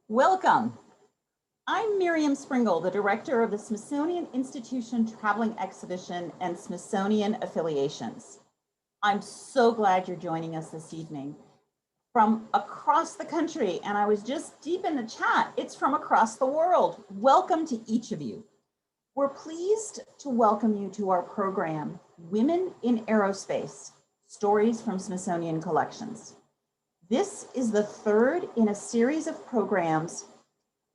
Welcome. I'm Miriam Springle, the director of the Smithsonian Institution Traveling Exhibition and Smithsonian Affiliations. I'm so glad you're joining us this evening from across the country. And I was just deep in the chat, it's from across the world. Welcome to each of you. We're pleased to welcome you to our program, Women in Aerospace, Stories from Smithsonian Collections. This is the third in a series of programs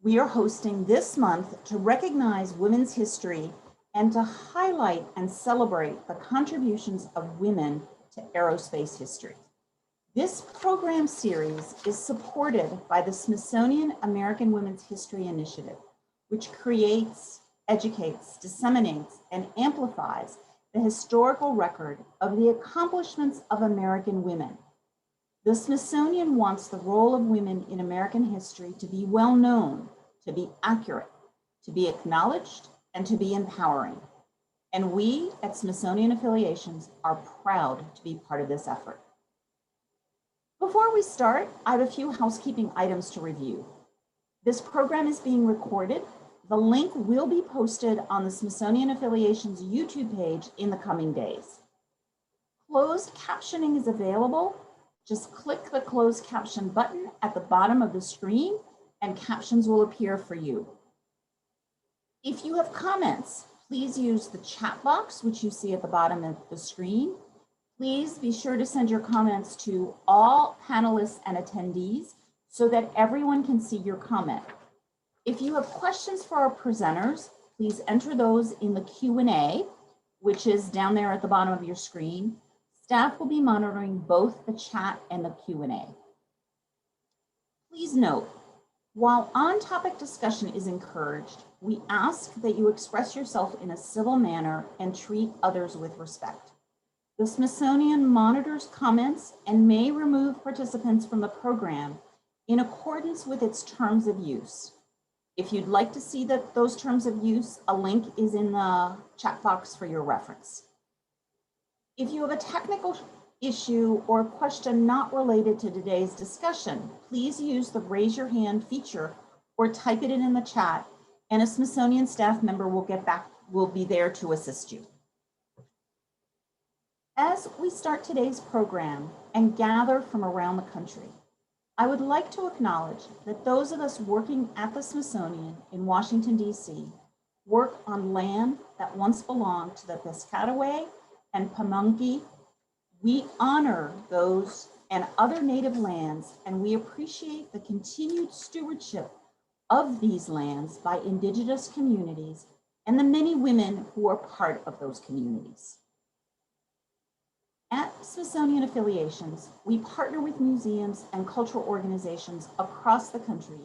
we are hosting this month to recognize women's history and to highlight and celebrate the contributions of women to aerospace history. This program series is supported by the Smithsonian American Women's History Initiative, which creates, educates, disseminates, and amplifies the historical record of the accomplishments of American women. The Smithsonian wants the role of women in American history to be well known, to be accurate, to be acknowledged, and to be empowering. And we at Smithsonian Affiliations are proud to be part of this effort. Before we start, I have a few housekeeping items to review. This program is being recorded. The link will be posted on the Smithsonian Affiliations YouTube page in the coming days. Closed captioning is available. Just click the closed caption button at the bottom of the screen and captions will appear for you. If you have comments, please use the chat box, which you see at the bottom of the screen. Please be sure to send your comments to all panelists and attendees so that everyone can see your comment. If you have questions for our presenters, please enter those in the Q&A, which is down there at the bottom of your screen. Staff will be monitoring both the chat and the Q&A. Please note, while on-topic discussion is encouraged, we ask that you express yourself in a civil manner and treat others with respect. The Smithsonian monitors comments and may remove participants from the program in accordance with its terms of use. If you'd like to see those terms of use, a link is in the chat box for your reference. If you have a technical issue or question not related to today's discussion, please use the raise your hand feature or type it in the chat and a Smithsonian staff member will be there to assist you. As we start today's program and gather from around the country, I would like to acknowledge that those of us working at the Smithsonian in Washington, D.C. work on land that once belonged to the Piscataway and Pamunkey. We honor those and other native lands, and we appreciate the continued stewardship of these lands by Indigenous communities and the many women who are part of those communities. At Smithsonian Affiliations, we partner with museums and cultural organizations across the country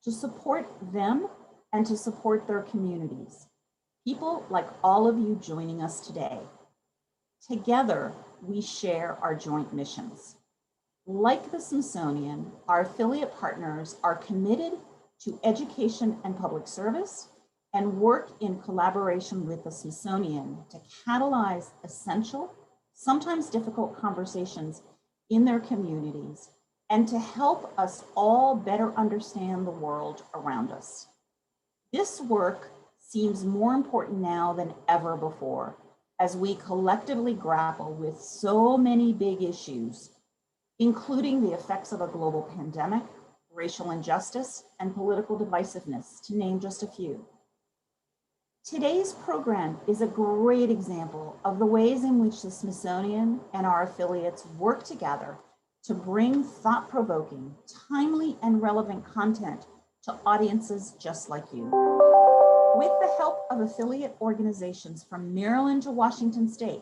to support them and to support their communities. People like all of you joining us today. Together, we share our joint missions. Like the Smithsonian, our affiliate partners are committed to education and public service and work in collaboration with the Smithsonian to catalyze essential, sometimes difficult conversations in their communities and to help us all better understand the world around us. This work seems more important now than ever before as we collectively grapple with so many big issues, including the effects of a global pandemic, racial injustice, and political divisiveness, to name just a few. Today's program is a great example of the ways in which the Smithsonian and our affiliates work together to bring thought-provoking, timely, and relevant content to audiences just like you. With the help of affiliate organizations from Maryland to Washington State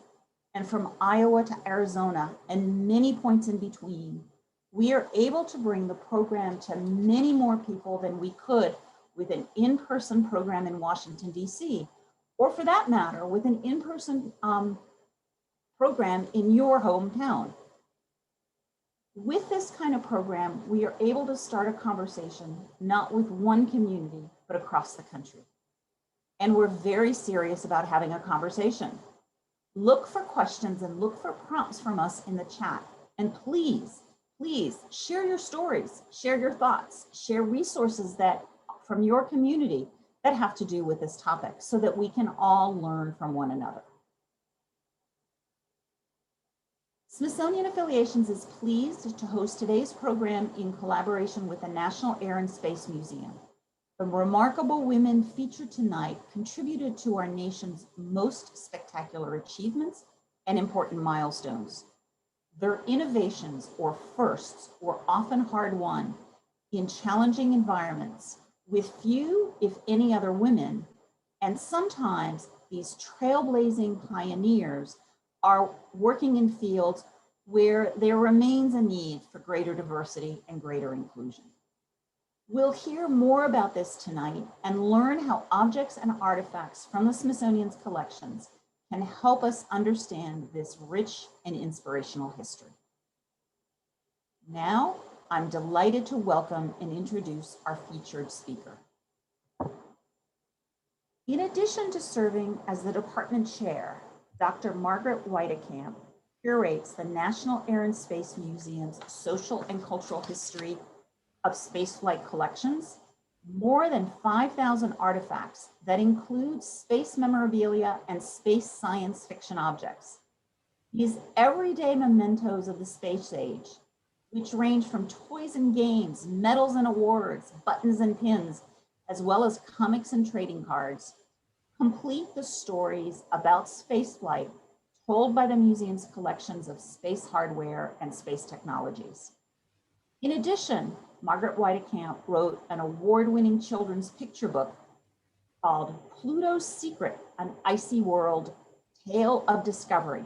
and from Iowa to Arizona and many points in between, we are able to bring the program to many more people than we could with an in-person program in Washington, D.C., or for that matter, with an in-person program in your hometown. With this kind of program, we are able to start a conversation, not with one community, but across the country. And we're very serious about having a conversation. Look for questions and look for prompts from us in the chat. And please Please share your stories, share your thoughts, share resources that from your community that have to do with this topic so that we can all learn from one another. Smithsonian Affiliations is pleased to host today's program in collaboration with the National Air and Space Museum. The remarkable women featured tonight contributed to our nation's most spectacular achievements and important milestones. Their innovations or firsts were often hard won in challenging environments with few, if any, other women, and sometimes these trailblazing pioneers are working in fields where there remains a need for greater diversity and greater inclusion. We'll hear more about this tonight and learn how objects and artifacts from the Smithsonian's collections can help us understand this rich and inspirational history. Now, I'm delighted to welcome and introduce our featured speaker. In addition to serving as the department chair, Dr. Margaret Weitekamp curates the National Air and Space Museum's social and cultural history of spaceflight collections, more than 5,000 artifacts that include space memorabilia and space science fiction objects. These everyday mementos of the space age, which range from toys and games, medals and awards, buttons and pins, as well as comics and trading cards, complete the stories about spaceflight told by the museum's collections of space hardware and space technologies. In addition, Margaret Weitekamp wrote an award-winning children's picture book called Pluto's Secret, An Icy World, Tale of Discovery.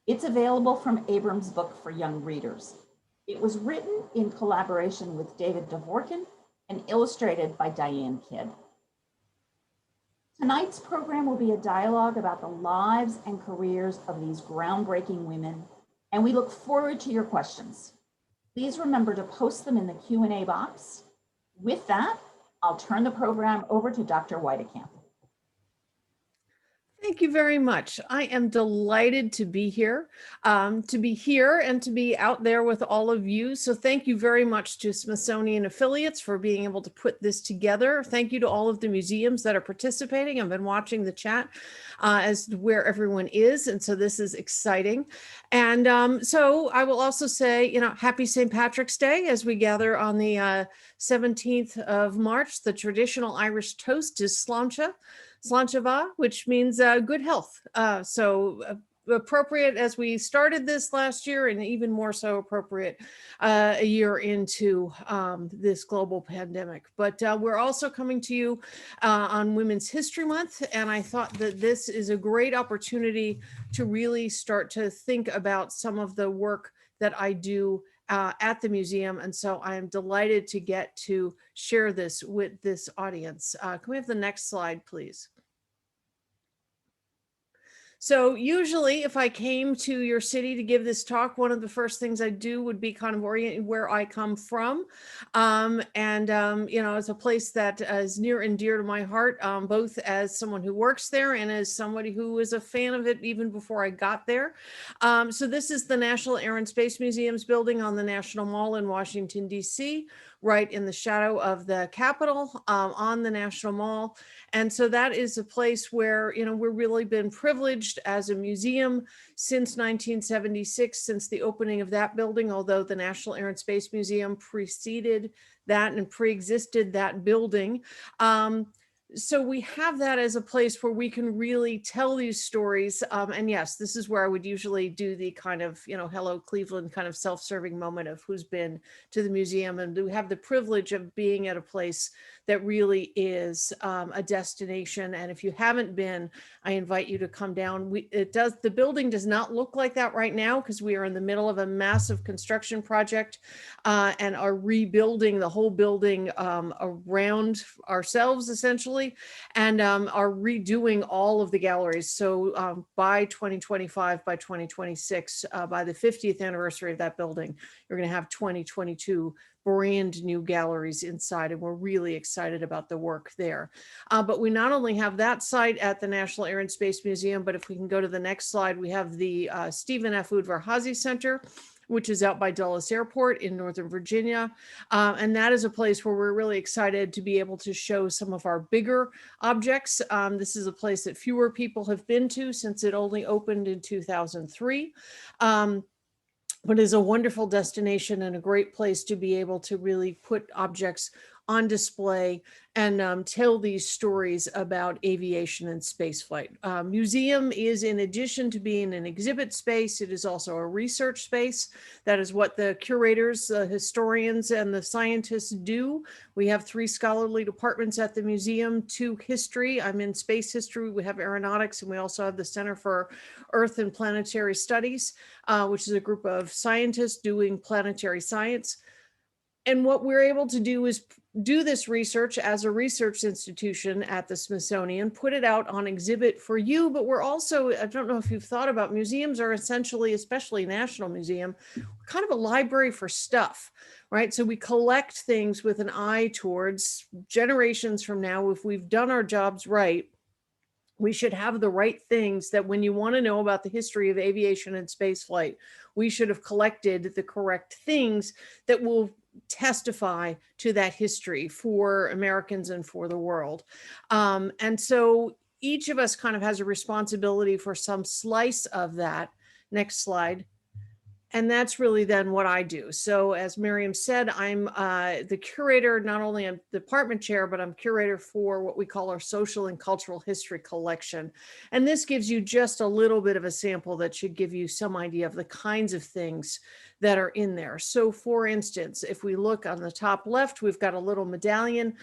It's available from Abrams Book for young readers. It was written in collaboration with David Dvorkin and illustrated by Diane Kidd. Tonight's program will be a dialogue about the lives and careers of these groundbreaking women, and we look forward to your questions. Please remember to post them in the Q&A box. With that, I'll turn the program over to Dr. Weitekamp. Thank you very much. I am delighted to be here and to be out there with all of you. So thank you very much to Smithsonian Affiliates for being able to put this together. Thank you to all of the museums that are participating. I've been watching the chat as to where everyone is. And so this is exciting. And so I will also say, happy St. Patrick's Day as we gather on the 17th of March. The traditional Irish toast is sláinte, which means good health. So appropriate as we started this last year, and even more so appropriate a year into this global pandemic. But we're also coming to you on Women's History Month, and I thought that this is a great opportunity to really start to think about some of the work that I do at the museum. And so I am delighted to get to share this with this audience. Can we have the next slide, please? So usually if I came to your city to give this talk, one of the first things I do would be kind of orient where I come from. It's a place that is near and dear to my heart, both as someone who works there and as somebody who is a fan of it even before I got there. So this is the National Air and Space Museum's building on the National Mall in Washington, D.C., right in the shadow of the Capitol on the National Mall. And so that is a place where, we've really been privileged as a museum since 1976, since the opening of that building, although the National Air and Space Museum preceded that and pre-existed that building. So we have that as a place where we can really tell these stories. And yes, this is where I would usually do the kind of, hello Cleveland kind of self-serving moment of who's been to the museum. And we have the privilege of being at a place that really is a destination. And if you haven't been, I invite you to come down. The building does not look like that right now because we are in the middle of a massive construction project and are rebuilding the whole building around ourselves essentially, and are redoing all of the galleries. So by 2025, by 2026, by the 50th anniversary of that building, you're going to have 2022 brand new galleries inside, and we're really excited about the work there. But we not only have that site at the National Air and Space Museum, but if we can go to the next slide, we have the Stephen F. Udvar-Hazy Center, which is out by Dulles Airport in Northern Virginia. And that is a place where we're really excited to be able to show some of our bigger objects. This is a place that fewer people have been to since it only opened in 2003. But is a wonderful destination and a great place to be able to really put objects on display and tell these stories about aviation and spaceflight. Museum is, in addition to being an exhibit space, it is also a research space. That is what the curators, the historians, and the scientists do. We have 3 scholarly departments at the museum, 2 history. I'm in space history. We have aeronautics, and we also have the Center for Earth and Planetary Studies, which is a group of scientists doing planetary science. And what we're able to do is do this research as a research institution at the Smithsonian, put it out on exhibit for you, but we're also, I don't know if you've thought about, museums are essentially, especially National Museum, kind of a library for stuff, right? So we collect things with an eye towards generations from now. If we've done our jobs right, we should have the right things that when you want to know about the history of aviation and spaceflight, we should have collected the correct things that will testify to that history for Americans and for the world. And so each of us kind of has a responsibility for some slice of that. Next slide. And that's really then what I do. So as Miriam said, I'm the curator, not only I'm the department chair, but I'm curator for what we call our social and cultural history collection. And this gives you just a little bit of a sample that should give you some idea of the kinds of things that are in there. So for instance, if we look on the top left, we've got a little medallion,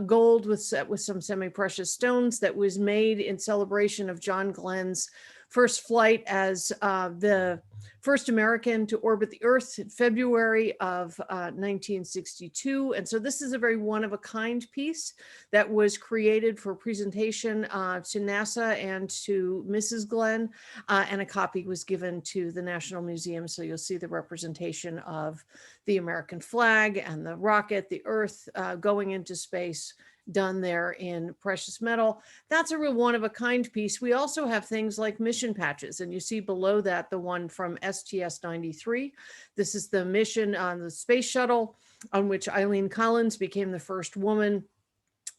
gold with some semi-precious stones that was made in celebration of John Glenn's first flight as the first American to orbit the Earth in February of 1962. And so this is a very one-of-a-kind piece that was created for presentation to NASA and to Mrs. Glenn, and a copy was given to the National Museum. So you'll see the representation of the American flag and the rocket, the Earth going into space, done there in precious metal. That's a real one-of-a-kind piece. We also have things like mission patches, and you see below that the one from STS-93. This is the mission on the space shuttle on which Eileen Collins became the first woman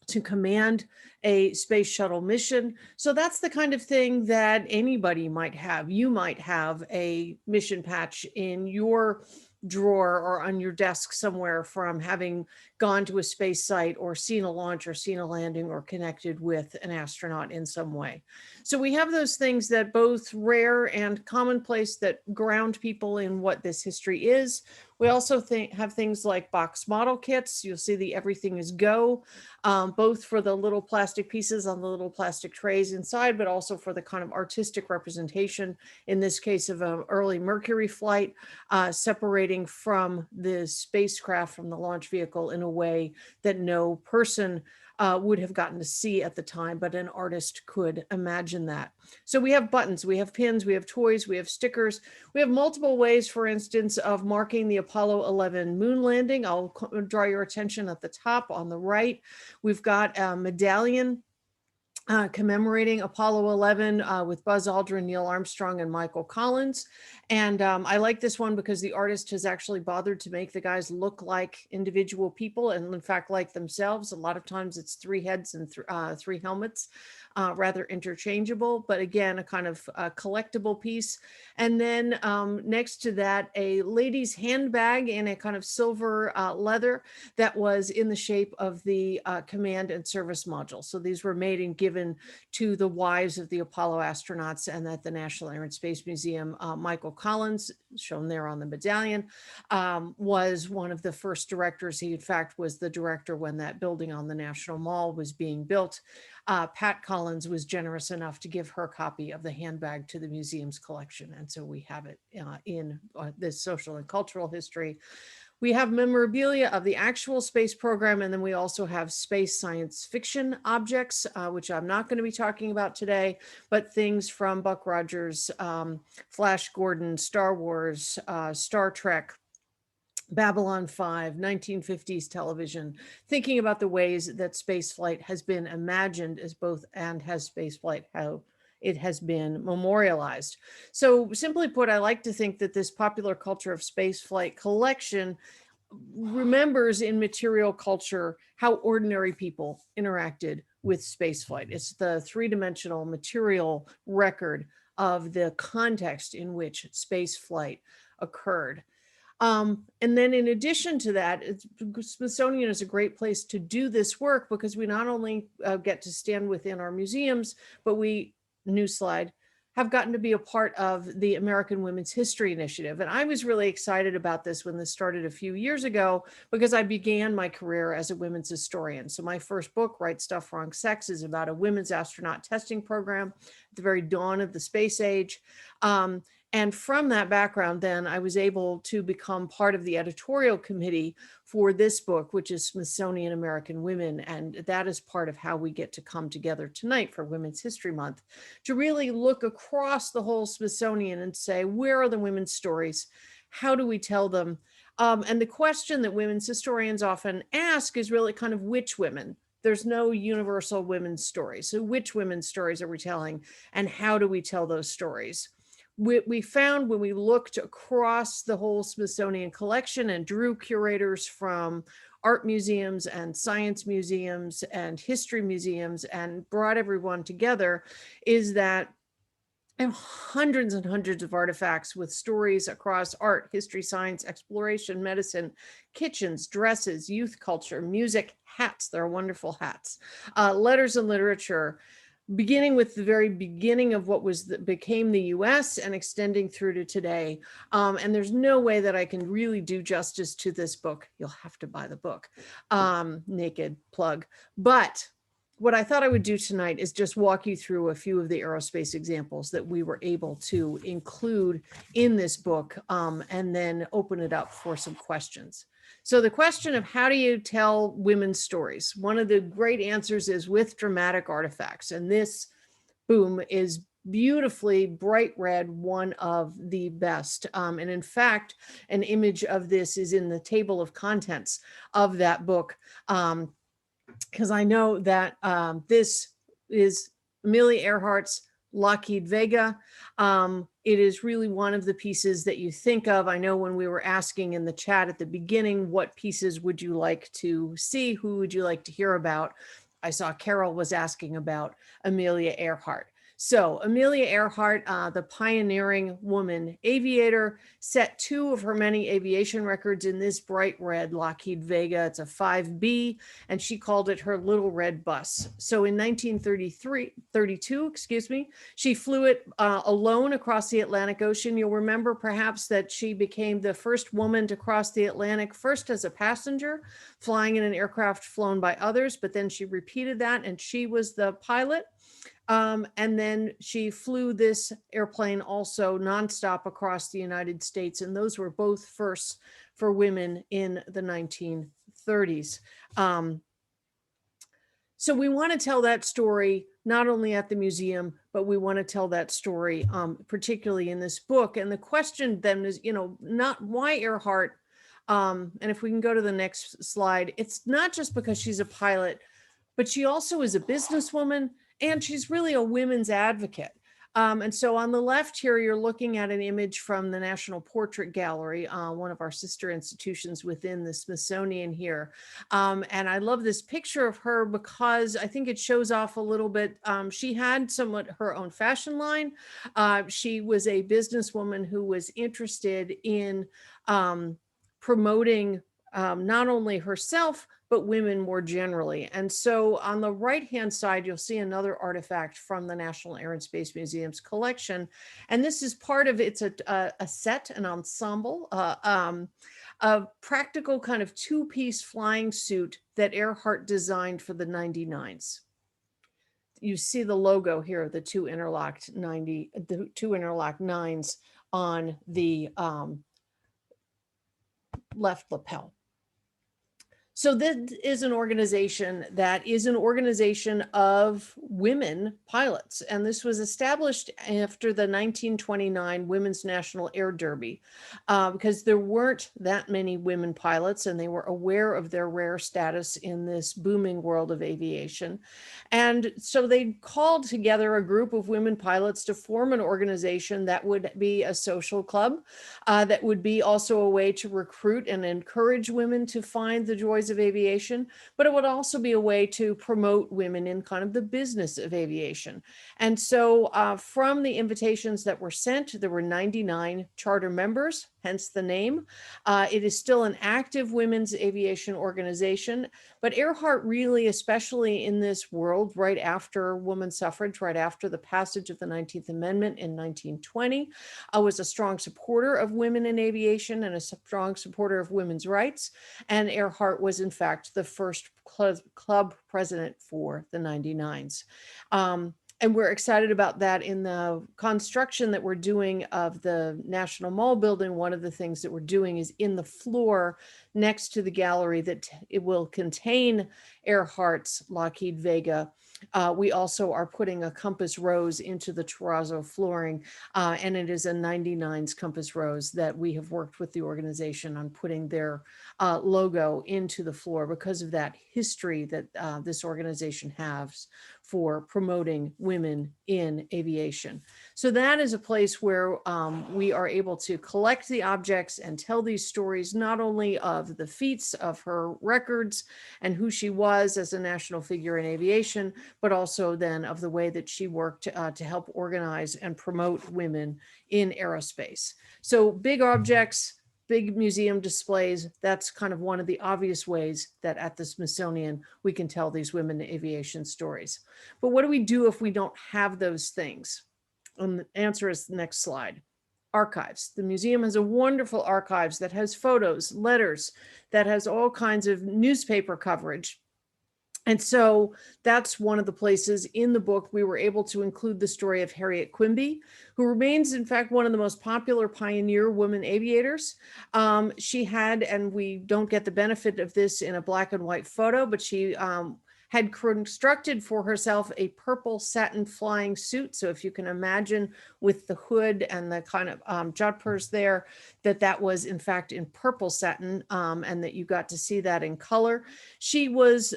to command a space shuttle mission. So that's the kind of thing that anybody might have. You might have a mission patch in your drawer or on your desk somewhere from having gone to a space site or seen a launch or seen a landing or connected with an astronaut in some way. So we have those things that both rare and commonplace that ground people in what this history is. We also have things like box model kits. You'll see the Everything is Go, both for the little plastic pieces on the little plastic trays inside, but also for the kind of artistic representation, in this case of an early Mercury flight, separating from the spacecraft from the launch vehicle in a way that no person would have gotten to see at the time, but an artist could imagine that. So we have buttons, we have pins, we have toys, we have stickers. We have multiple ways, for instance, of marking the Apollo 11 moon landing. I'll draw your attention at the top on the right. We've got a medallion commemorating Apollo 11 with Buzz Aldrin, Neil Armstrong, and Michael Collins. And I like this one because the artist has actually bothered to make the guys look like individual people and in fact like themselves. A lot of times it's 3 heads and 3 helmets, rather interchangeable, but again, a kind of collectible piece. And then next to that, a lady's handbag in a kind of silver leather that was in the shape of the command and service module. So these were made and given to the wives of the Apollo astronauts, and at the National Air and Space Museum, Michael Collins, shown there on the medallion, was one of the first directors. He in fact was the director when that building on the National Mall was being built. Pat Collins was generous enough to give her copy of the handbag to the museum's collection. And so we have it in this social and cultural history. We have memorabilia of the actual space program, and then we also have space science fiction objects, which I'm not going to be talking about today, but things from Buck Rogers, Flash Gordon, Star Wars, Star Trek, Babylon 5, 1950s television, thinking about the ways that spaceflight has been imagined as both and has spaceflight it has been memorialized. So simply put, I like to think that this popular culture of spaceflight collection remembers in material culture how ordinary people interacted with spaceflight. It's the three-dimensional material record of the context in which spaceflight occurred. And then in addition to that, Smithsonian is a great place to do this work because we not only get to stand within our museums, but we, new slide, have gotten to be a part of the American Women's History Initiative. And I was really excited about this when this started a few years ago because I began my career as a women's historian. So my first book, Right Stuff, Wrong Sex, is about a women's astronaut testing program at the very dawn of the space age. And from that background, then I was able to become part of the editorial committee for this book, which is Smithsonian American Women. And that is part of how we get to come together tonight for Women's History Month, to really look across the whole Smithsonian and say, where are the women's stories? How do we tell them? And the question that women's historians often ask is really kind of which women? There's no universal women's story. So which women's stories are we telling and how do we tell those stories? We found when we looked across the whole Smithsonian collection and drew curators from art museums and science museums and history museums and brought everyone together, is that and hundreds and hundreds of artifacts with stories across art, history, science, exploration, medicine, kitchens, dresses, youth culture, music, hats. There are wonderful hats, letters and literature, beginning with the very beginning of what became the US and extending through to today. And there's no way that I can really do justice to this book. You'll have to buy the book, naked plug. But what I thought I would do tonight is just walk you through a few of the aerospace examples that we were able to include in this book, and then open it up for some questions. So the question of how do you tell women's stories? One of the great answers is with dramatic artifacts. And this, boom, is beautifully bright red, one of the best. And in fact, an image of this is in the table of contents of that book. Because I know that this is Amelia Earhart's Lockheed Vega. It is really one of the pieces that you think of. I know when we were asking in the chat at the beginning, what pieces would you like to see? Who would you like to hear about? I saw Carol was asking about Amelia Earhart. So Amelia Earhart, the pioneering woman aviator, set two of her many aviation records in this bright red Lockheed Vega. It's a 5B, and she called it her Little Red Bus. So in 1932, she flew it alone across the Atlantic Ocean. You'll remember perhaps that she became the first woman to cross the Atlantic, first as a passenger, flying in an aircraft flown by others, but then she repeated that and she was the pilot. And then she flew this airplane also nonstop across the United States. And those were both firsts for women in the 1930s. So we want to tell that story not only at the museum, but we want to tell that story particularly in this book. And the question then is, not why Earhart. And if we can go to the next slide, it's not just because she's a pilot, but she also is a businesswoman. And she's really a women's advocate. And so on the left here, you're looking at an image from the National Portrait Gallery, one of our sister institutions within the Smithsonian here. And I love this picture of her because I think it shows off a little bit. She had somewhat her own fashion line. She was a businesswoman who was interested in promoting not only herself, but women more generally. And so on the right-hand side, you'll see another artifact from the National Air and Space Museum's collection. And this is part of, it's a set, an ensemble, a practical kind of two-piece flying suit that Earhart designed for the 99s. You see the logo here, the two interlocked 9s on the left lapel. So this is an organization that is an organization of women pilots, and this was established after the 1929 Women's National Air Derby, because there weren't that many women pilots, and they were aware of their rare status in this booming world of aviation. And so they called together a group of women pilots to form an organization that would be a social club, that would be also a way to recruit and encourage women to find the joys of aviation, but it would also be a way to promote women in kind of the business of aviation. And so from the invitations that were sent, there were 99 charter members, hence the name. It is still an active women's aviation organization, but Earhart really, especially in this world right after women's suffrage, right after the passage of the 19th Amendment in 1920, was a strong supporter of women in aviation and a strong supporter of women's rights. And Earhart was, in fact, the first club president for the 99s. And we're excited about that. In the construction that we're doing of the National Mall building, one of the things that we're doing is in the floor next to the gallery that it will contain Earhart's Lockheed Vega. We also are putting a Compass Rose into the terrazzo flooring, and it is a 99's Compass Rose that we have worked with the organization on putting their logo into the floor because of that history that this organization has for promoting women in aviation. So that is a place where we are able to collect the objects and tell these stories, not only of the feats of her records and who she was as a national figure in aviation, but also then of the way that she worked to help organize and promote women in aerospace. So big objects, big museum displays, that's kind of one of the obvious ways that at the Smithsonian we can tell these women in aviation stories. But what do we do if we don't have those things? And the answer is the next slide. Archives. The museum has a wonderful archives that has photos, letters, that has all kinds of newspaper coverage. And so that's one of the places in the book we were able to include the story of Harriet Quimby, who remains, in fact, one of the most popular pioneer women aviators. She had, and we don't get the benefit of this in a black and white photo, but she had constructed for herself a purple satin flying suit. So if you can imagine with the hood and the kind of jutpers there, that was in fact in purple satin, and that you got to see that in color. She was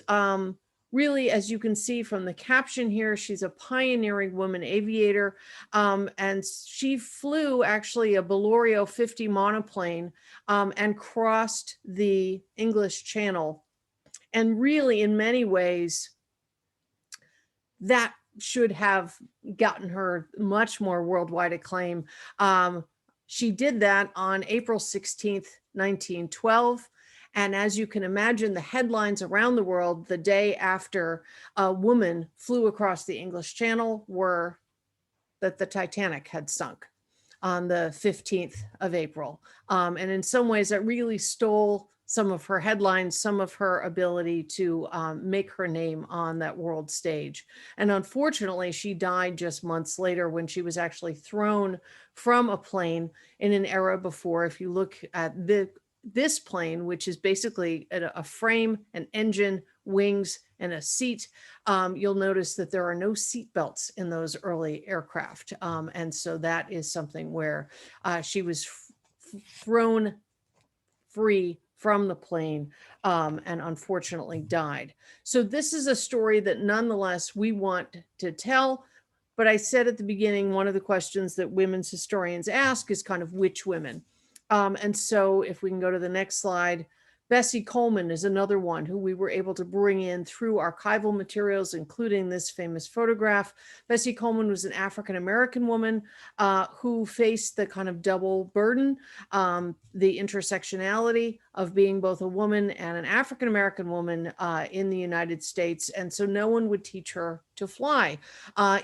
really, as you can see from the caption here, she's a pioneering woman aviator, and she flew actually a Belorio 50 monoplane and crossed the English Channel. And really, in many ways, that should have gotten her much more worldwide acclaim. She did that on April 16th, 1912. And as you can imagine, the headlines around the world the day after a woman flew across the English Channel were that the Titanic had sunk on the 15th of April. And in some ways, that really stole some of her headlines, some of her ability to make her name on that world stage. And unfortunately, she died just months later when she was actually thrown from a plane in an era before. If you look at this plane, which is basically a frame, an engine, wings, and a seat, you'll notice that there are no seat belts in those early aircraft. And so that is something where she was thrown free from the plane and unfortunately died. So this is a story that nonetheless we want to tell. But I said at the beginning, one of the questions that women's historians ask is kind of which women. And so if we can go to the next slide, Bessie Coleman is another one who we were able to bring in through archival materials, including this famous photograph. Bessie Coleman was an African-American woman who faced the kind of double burden, the intersectionality of being both a woman and an African-American woman in the United States. And so no one would teach her to fly,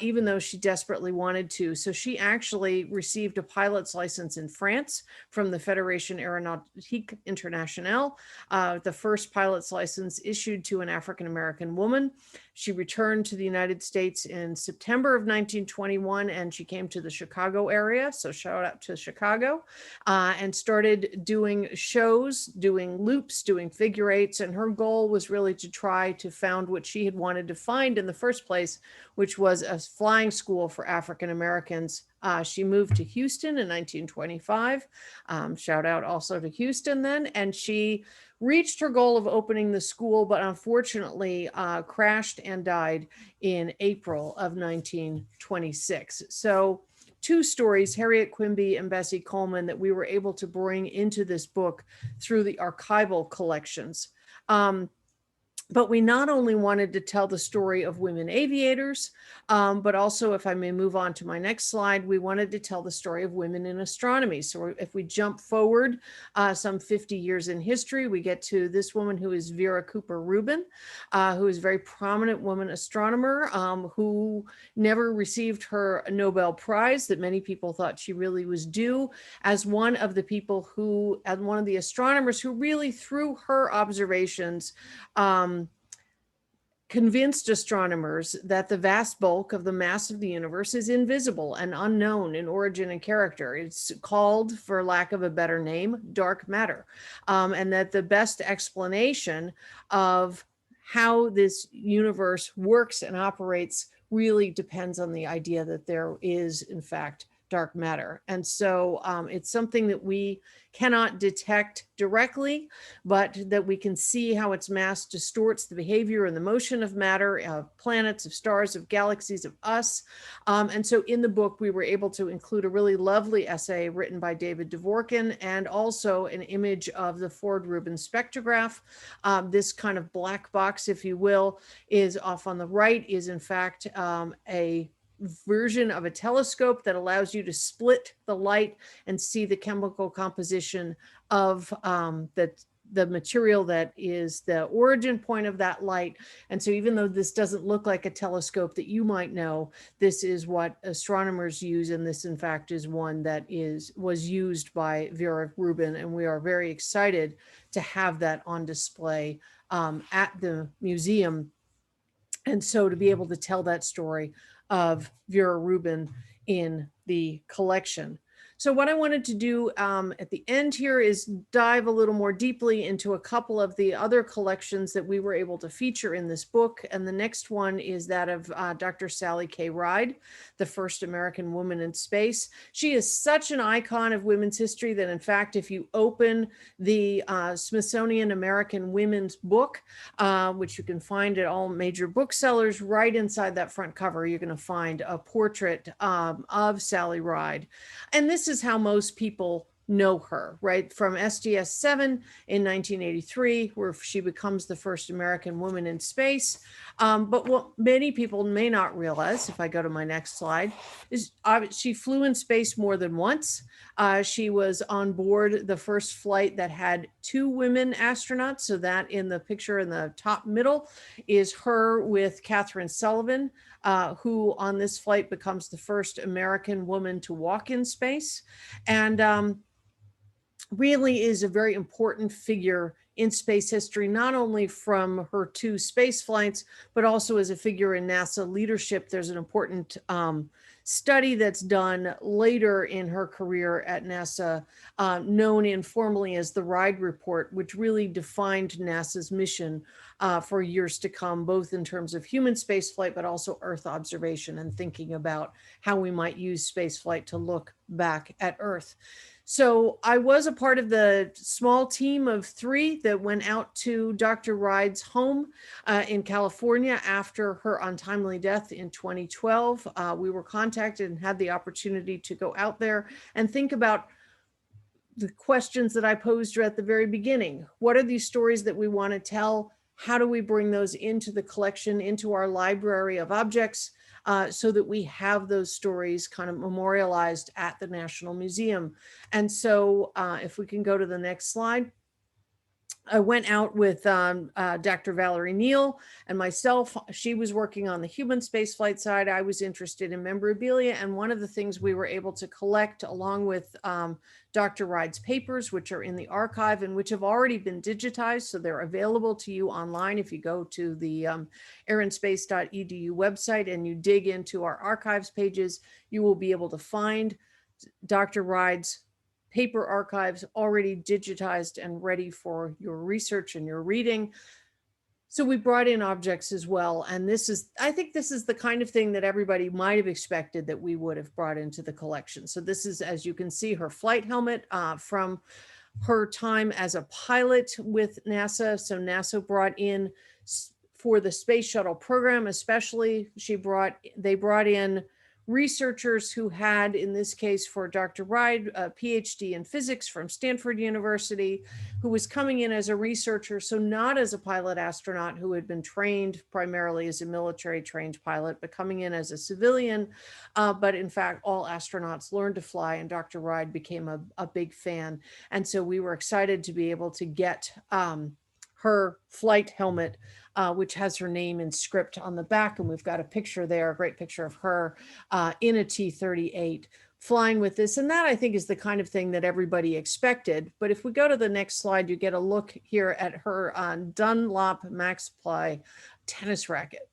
even though she desperately wanted to. So she actually received a pilot's license in France from the Fédération Aéronautique Internationale, the first pilot's license issued to an African-American woman. She returned to the United States in September of 1921, and she came to the Chicago area, so shout out to Chicago, and started doing shows, doing loops, doing figure eights, and her goal was really to try to found what she had wanted to find in the first place, which was a flying school for African Americans. She moved to Houston in 1925. Shout out also to Houston then. And she reached her goal of opening the school, but unfortunately crashed and died in April of 1926. So two stories, Harriet Quimby and Bessie Coleman, that we were able to bring into this book through the archival collections. But we not only wanted to tell the story of women aviators, but also, if I may move on to my next slide, we wanted to tell the story of women in astronomy. So if we jump forward some 50 years in history, we get to this woman who is Vera Cooper Rubin, who is a very prominent woman astronomer who never received her Nobel Prize that many people thought she really was due, as one of the people who, as one of the astronomers who really, through her observations, convinced astronomers that the vast bulk of the mass of the universe is invisible and unknown in origin and character. It's called, for lack of a better name, dark matter, and that the best explanation of how this universe works and operates really depends on the idea that there is, in fact, dark matter. And so it's something that we cannot detect directly, but that we can see how its mass distorts the behavior and the motion of matter, of planets, of stars, of galaxies, of us. And so in the book, we were able to include a really lovely essay written by David Dvorkin, and also an image of the Ford Rubin spectrograph. This kind of black box, if you will, is off on the right, is in fact a version of a telescope that allows you to split the light and see the chemical composition of the material that is the origin point of that light. And so even though this doesn't look like a telescope that you might know, this is what astronomers use, and this in fact is one that was used by Vera Rubin, and we are very excited to have that on display at the museum. And so to be able to tell that story of Vera Rubin in the collection. So what I wanted to do at the end here is dive a little more deeply into a couple of the other collections that we were able to feature in this book. And the next one is that of Dr. Sally K. Ride, the first American woman in space. She is such an icon of women's history that, in fact, if you open the Smithsonian American Women's Book, which you can find at all major booksellers, right inside that front cover, you're going to find a portrait of Sally Ride. And this is how most people know her, right? From STS-7 in 1983, where she becomes the first American woman in space. But what many people may not realize, if I go to my next slide, is she flew in space more than once. She was on board the first flight that had 2 women astronauts. So that in the picture in the top middle is her with Catherine Sullivan, who on this flight becomes the first American woman to walk in space. And really is a very important figure in space history, not only from her 2 space flights, but also as a figure in NASA leadership. There's an important study that's done later in her career at NASA, known informally as the Ride Report, which really defined NASA's mission for years to come, both in terms of human spaceflight, but also Earth observation and thinking about how we might use spaceflight to look back at Earth. So I was a part of the small team of 3 that went out to Dr. Ride's home in California after her untimely death in 2012. We were contacted and had the opportunity to go out there and think about the questions that I posed at the very beginning. What are these stories that we want to tell? How do we bring those into the collection, into our library of objects, so that we have those stories kind of memorialized at the National Museum? And so if we can go to the next slide. I went out with Dr. Valerie Neal and myself. She was working on the human spaceflight side. I was interested in memorabilia. And one of the things we were able to collect, along with Dr. Ride's papers, which are in the archive and which have already been digitized. So they're available to you online. If you go to the arinspace.edu website and you dig into our archives pages, you will be able to find Dr. Ride's paper archives already digitized and ready for your research and your reading. So we brought in objects as well. And I think this is the kind of thing that everybody might have expected that we would have brought into the collection. So this is, as you can see, her flight helmet from her time as a pilot with NASA. So NASA brought in for the space shuttle program, especially, they brought in researchers who had, in this case for Dr. Ride, a PhD in physics from Stanford University, who was coming in as a researcher. So not as a pilot astronaut who had been trained primarily as a military trained pilot, but coming in as a civilian. But in fact, all astronauts learned to fly, and Dr. Ride became a big fan. And so we were excited to be able to get her flight helmet, which has her name in script on the back. And we've got a picture there, a great picture of her in a T-38 flying with this. And that, I think, is the kind of thing that everybody expected. But if we go to the next slide, you get a look here at her Dunlop Maxply tennis racket.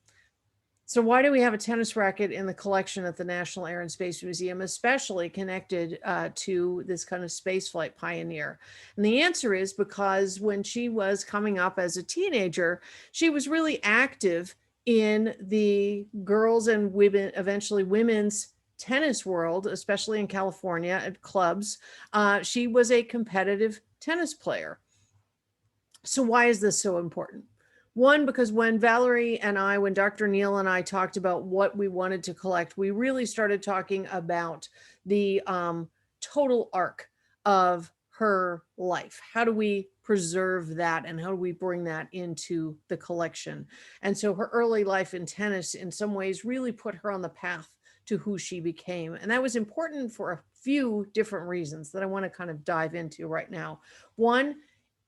So why do we have a tennis racket in the collection at the National Air and Space Museum, especially connected to this kind of spaceflight pioneer? And the answer is because when she was coming up as a teenager, she was really active in the girls and women, eventually women's tennis world, especially in California at clubs. She was a competitive tennis player. So why is this so important? One, because when when Dr. Neal and I talked about what we wanted to collect, we really started talking about the total arc of her life. How do we preserve that, and how do we bring that into the collection? And so her early life in tennis in some ways really put her on the path to who she became. And that was important for a few different reasons that I want to kind of dive into right now. One,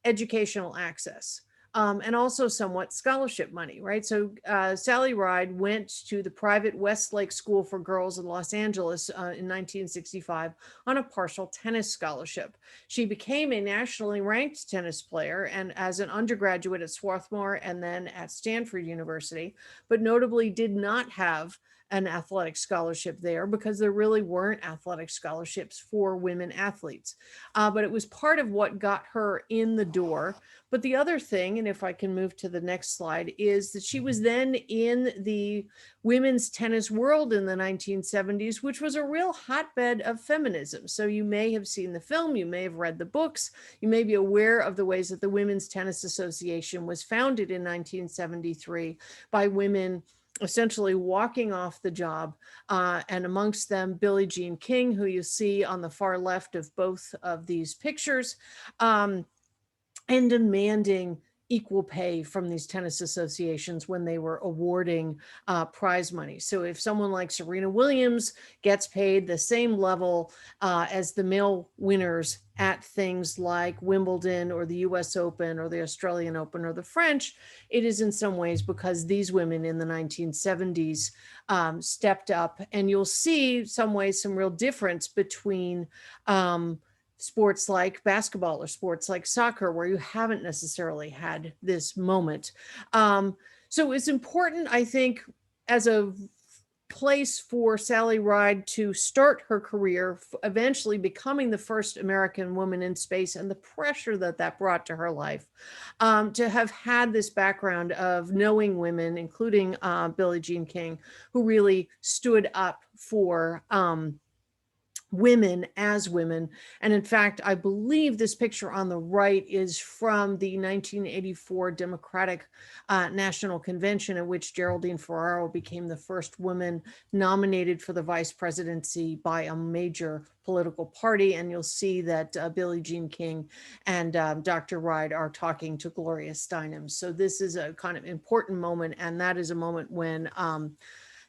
educational access. And also somewhat scholarship money, right? So Sally Ride went to the private Westlake School for Girls in Los Angeles in 1965 on a partial tennis scholarship. She became a nationally ranked tennis player, and as an undergraduate at Swarthmore and then at Stanford University, but notably did not have an athletic scholarship there because there really weren't athletic scholarships for women athletes. But it was part of what got her in the door. But the other thing, and if I can move to the next slide, is that she was then in the women's tennis world in the 1970s, which was a real hotbed of feminism. So you may have seen the film, you may have read the books, you may be aware of the ways that the Women's Tennis Association was founded in 1973 by women essentially walking off the job, and amongst them Billie Jean King, who you see on the far left of both of these pictures, and demanding equal pay from these tennis associations when they were awarding prize money. So if someone like Serena Williams gets paid the same level as the male winners at things like Wimbledon or the US Open or the Australian Open or the French, it is in some ways because these women in the 1970s stepped up. And you'll see some ways, some real difference between sports like basketball or sports like soccer, where you haven't necessarily had this moment. So it's important, I think, as a place for Sally Ride to start her career, eventually becoming the first American woman in space, and the pressure that that brought to her life, to have had this background of knowing women, including Billie Jean King, who really stood up for women as women. And in fact, I believe this picture on the right is from the 1984 Democratic National Convention, in which Geraldine Ferraro became the first woman nominated for the vice presidency by a major political party. And you'll see that Billie Jean King and Dr. Ride are talking to Gloria Steinem. So this is a kind of important moment. And that is a moment when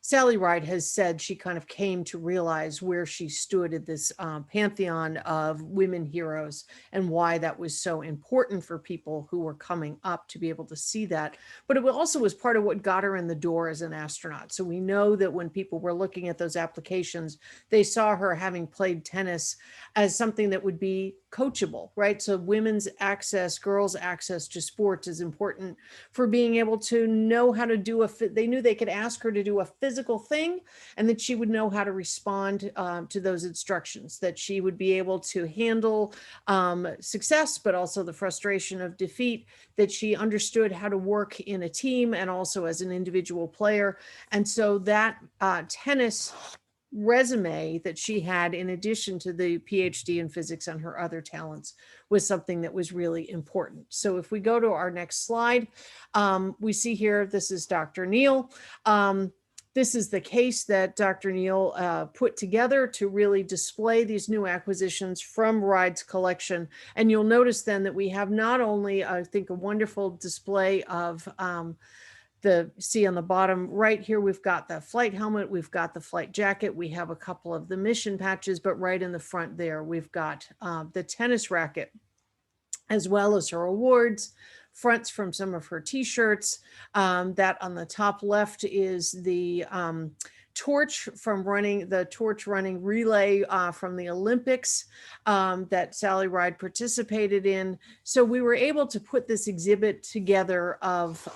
Sally Ride has said she kind of came to realize where she stood at this pantheon of women heroes, and why that was so important for people who were coming up to be able to see that. But it also was part of what got her in the door as an astronaut. So we know that when people were looking at those applications, they saw her having played tennis as something that would be coachable, right? So women's access, girls' access to sports is important for being able to know how to do they knew they could ask her to do a physical thing and that she would know how to respond to those instructions, that she would be able to handle success, but also the frustration of defeat, that she understood how to work in a team and also as an individual player. And so that tennis resume that she had, in addition to the PhD in physics and her other talents, was something that was really important. So if we go to our next slide, we see here, this is Dr. Neal. This is the case that Dr. Neal put together to really display these new acquisitions from Ride's collection. And you'll notice then that we have not only, I think, a wonderful display of see on the bottom right here, we've got the flight helmet, we've got the flight jacket, we have a couple of the mission patches, but right in the front there, we've got the tennis racket, as well as her awards, fronts from some of her t-shirts. That on the top left is the torch from the torch running relay from the Olympics that Sally Ride participated in. So we were able to put this exhibit together of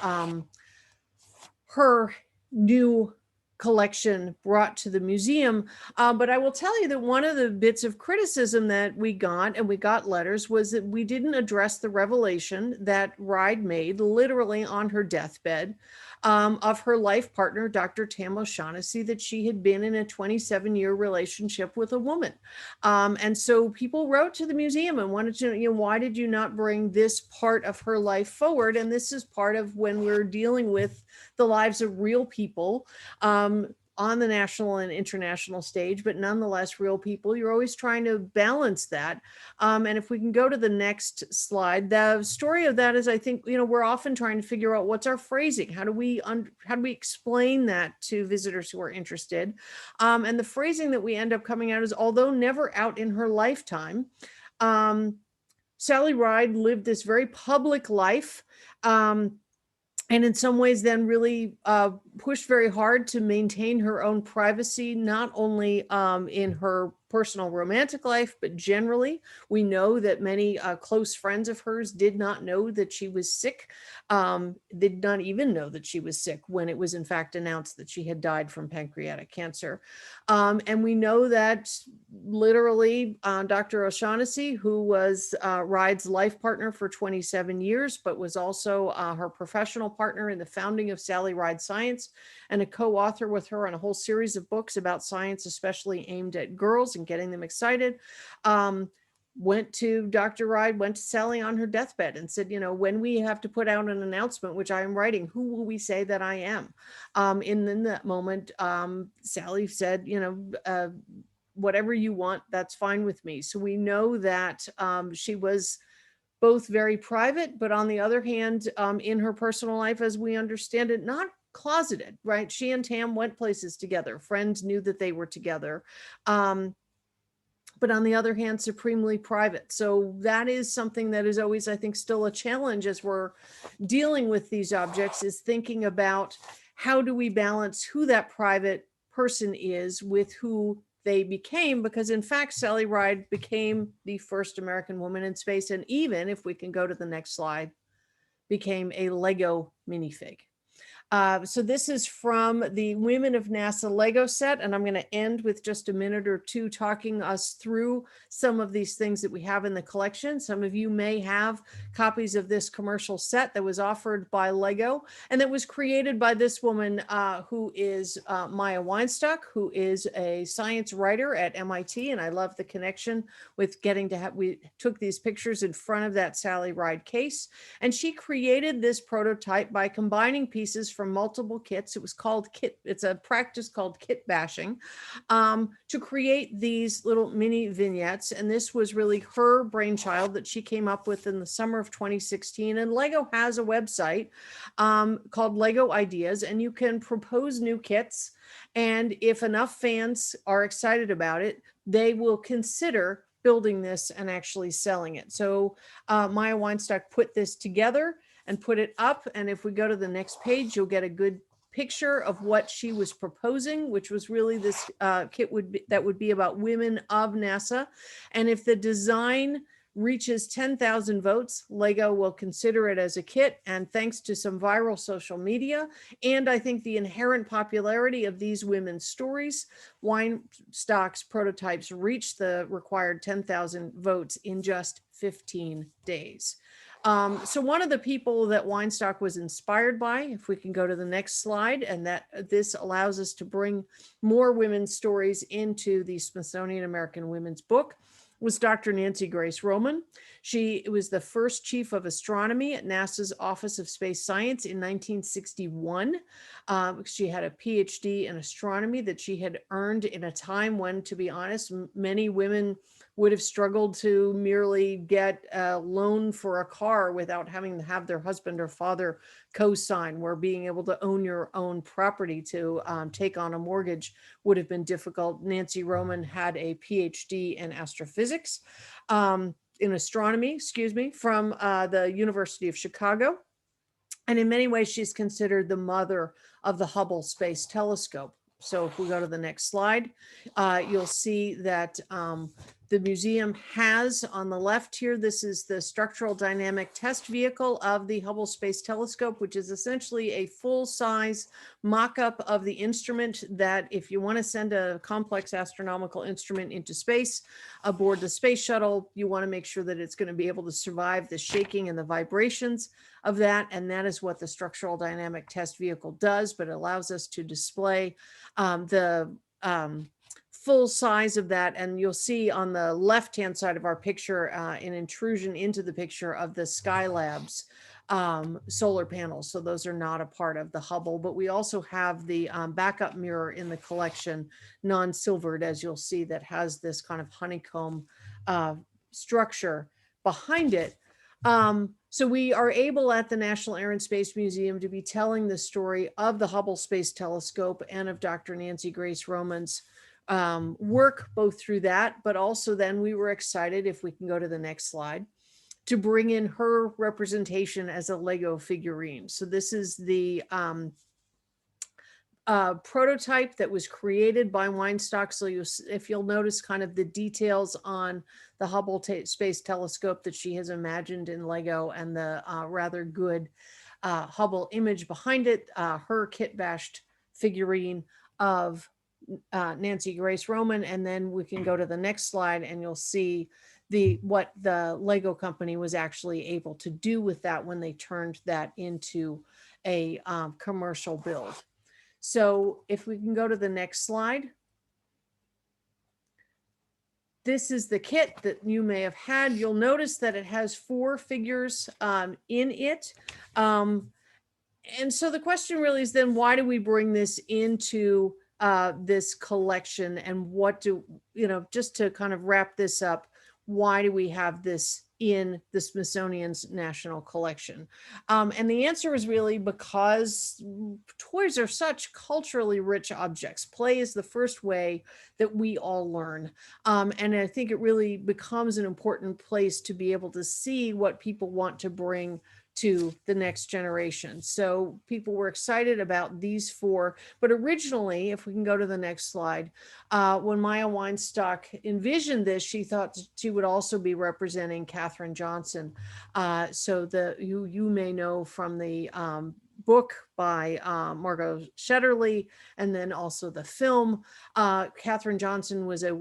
her new collection brought to the museum. But I will tell you that one of the bits of criticism that we got, and we got letters, was that we didn't address the revelation that Ride made literally on her deathbed of her life partner, Dr. Tam O'Shaughnessy, that she had been in a 27-year relationship with a woman. And so people wrote to the museum and wanted to know, why did you not bring this part of her life forward? And this is part of when we're dealing with the lives of real people on the national and international stage, but nonetheless real people. You're always trying to balance that. And if we can go to the next slide, the story of that is, I think, we're often trying to figure out what's our phrasing. How do we explain that to visitors who are interested? And the phrasing that we end up coming out is, although never out in her lifetime, Sally Ride lived this very public life. And in some ways then really pushed very hard to maintain her own privacy, not only in her personal romantic life, but generally. We know that many close friends of hers did not know that she was sick, did not even know that she was sick when it was in fact announced that she had died from pancreatic cancer. And we know that literally Dr. O'Shaughnessy, who was Ride's life partner for 27 years, but was also her professional partner in the founding of Sally Ride Science, and a co-author with her on a whole series of books about science, especially aimed at girls and getting them excited, went to Dr. Ride, went to Sally on her deathbed and said, when we have to put out an announcement, which I am writing, who will we say that I am? And in that moment, Sally said, whatever you want, that's fine with me. So we know that she was both very private, but on the other hand, in her personal life, as we understand it, not closeted, right? She and Tam went places together. Friends knew that they were together. But on the other hand, supremely private. So that is something that is always, I think, still a challenge as we're dealing with these objects, is thinking about how do we balance who that private person is with who they became, because in fact, Sally Ride became the first American woman in space. And even, if we can go to the next slide, became a Lego minifig. So this is from the Women of NASA Lego set, and I'm going to end with just a minute or two talking us through some of these things that we have in the collection. Some of you may have copies of this commercial set that was offered by Lego and that was created by this woman who is Maya Weinstock, who is a science writer at MIT, and I love the connection with getting to have, we took these pictures in front of that Sally Ride case, and she created this prototype by combining pieces from multiple kits. It was called kit. It's a practice called kit bashing, to create these little mini vignettes. And this was really her brainchild that she came up with in the summer of 2016. And Lego has a website called Lego Ideas, and you can propose new kits. And if enough fans are excited about it, they will consider building this and actually selling it. So Maya Weinstock put this together and put it up. And if we go to the next page, you'll get a good picture of what she was proposing, which was really this kit that would be about women of NASA. And if the design reaches 10,000 votes, LEGO will consider it as a kit. And thanks to some viral social media, and I think the inherent popularity of these women's stories, Weinstock's prototypes reached the required 10,000 votes in just 15 days. So one of the people that Weinstock was inspired by, if we can go to the next slide, and that this allows us to bring more women's stories into the Smithsonian American Women's Book, was Dr. Nancy Grace Roman. She was the first chief of astronomy at NASA's Office of Space Science in 1961. She had a PhD in astronomy that she had earned in a time when, to be honest, many women would have struggled to merely get a loan for a car without having to have their husband or father co-sign, where being able to own your own property to take on a mortgage would have been difficult. Nancy Roman had a PhD in astrophysics, in astronomy, excuse me, from the University of Chicago. And in many ways, she's considered the mother of the Hubble Space Telescope. So if we go to the next slide, you'll see that the museum has on the left here, this is the structural dynamic test vehicle of the Hubble Space Telescope, which is essentially a full-size mock-up of the instrument that if you want to send a complex astronomical instrument into space aboard the space shuttle, you want to make sure that it's going to be able to survive the shaking and the vibrations of that. And that is what the structural dynamic test vehicle does, but it allows us to display the full size of that. And you'll see on the left-hand side of our picture an intrusion into the picture of the Skylab's solar panels. So those are not a part of the Hubble, but we also have the backup mirror in the collection, non-silvered, as you'll see, that has this kind of honeycomb structure behind it. So we are able at the National Air and Space Museum to be telling the story of the Hubble Space Telescope and of Dr. Nancy Grace Roman's work, both through that, but also then we were excited, if we can go to the next slide, to bring in her representation as a Lego figurine. So this is the prototype that was created by Weinstock. So if you'll notice kind of the details on the Hubble Space Telescope that she has imagined in Lego, and the rather good Hubble image behind it, her kit-bashed figurine of Nancy Grace Roman. And then we can go to the next slide and you'll see what the Lego company was actually able to do with that when they turned that into a commercial build. So if we can go to the next slide. This is the kit that you may have had. You'll notice that it has 4 figures in it. And so the question really is then, why do we bring this into this collection, and what do, just to kind of wrap this up, why do we have this in the Smithsonian's National Collection? And the answer is really because toys are such culturally rich objects. Play is the first way that we all learn. And I think it really becomes an important place to be able to see what people want to bring to the next generation. So people were excited about these 4, but originally, if we can go to the next slide, when Maya Weinstock envisioned this, she thought she would also be representing Katherine Johnson. So you may know from the book by Margot Shetterly, and then also the film. Katherine Johnson was a